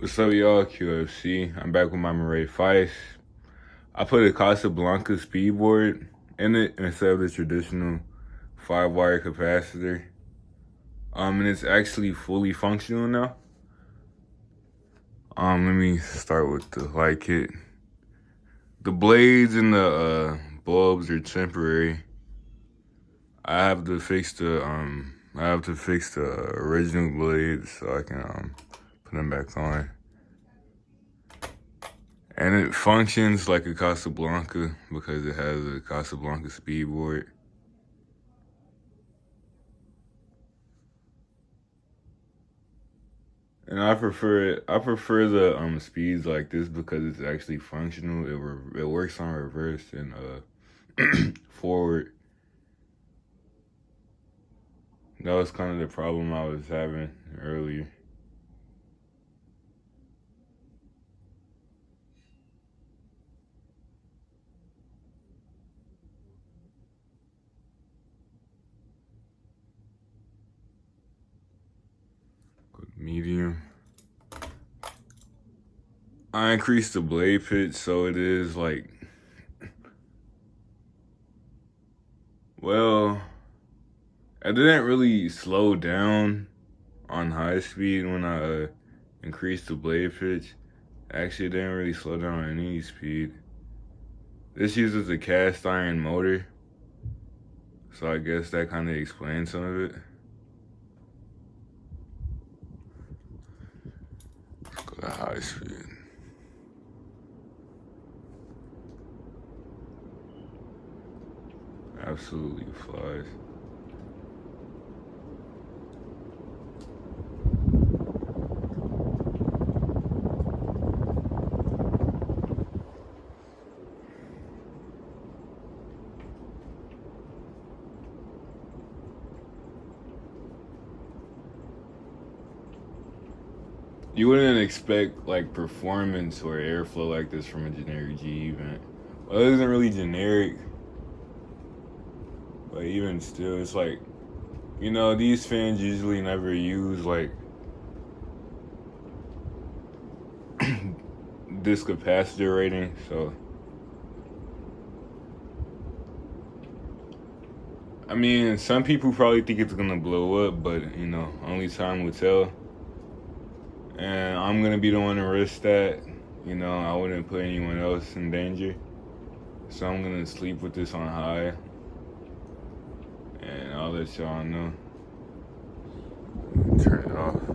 What's up, y'all? QFC. I'm back with my Fiess. I put a Casablanca speedboard in it instead of the traditional 5-wire capacitor. And it's actually fully functional now. Let me start with the light kit. The blades and the bulbs are temporary. I have to fix the original blades so I can put them back on. And it functions like a Casablanca because it has a Casablanca speedboard. And I prefer the speeds like this because it's actually functional. It works on reverse and forward. That was kind of the problem I was having earlier. Medium. I increased the blade pitch so it is like, well, I didn't really slow down on high speed when I increased the blade pitch. Actually, it didn't really slow down on any speed. This uses a cast iron motor, so I guess that kind of explains some of it. Let's go to high speed. Absolutely flies. You wouldn't expect like performance or airflow like this from a generic G event. Well, it isn't really generic, but even still, it's like, you know, these fans usually never use like this capacitor rating, so I mean, some people probably think it's gonna blow up, but you know, only time will tell. And I'm gonna be the one to risk that. You know, I wouldn't put anyone else in danger. So I'm gonna sleep with this on high. And I'll let y'all know. Turn it off.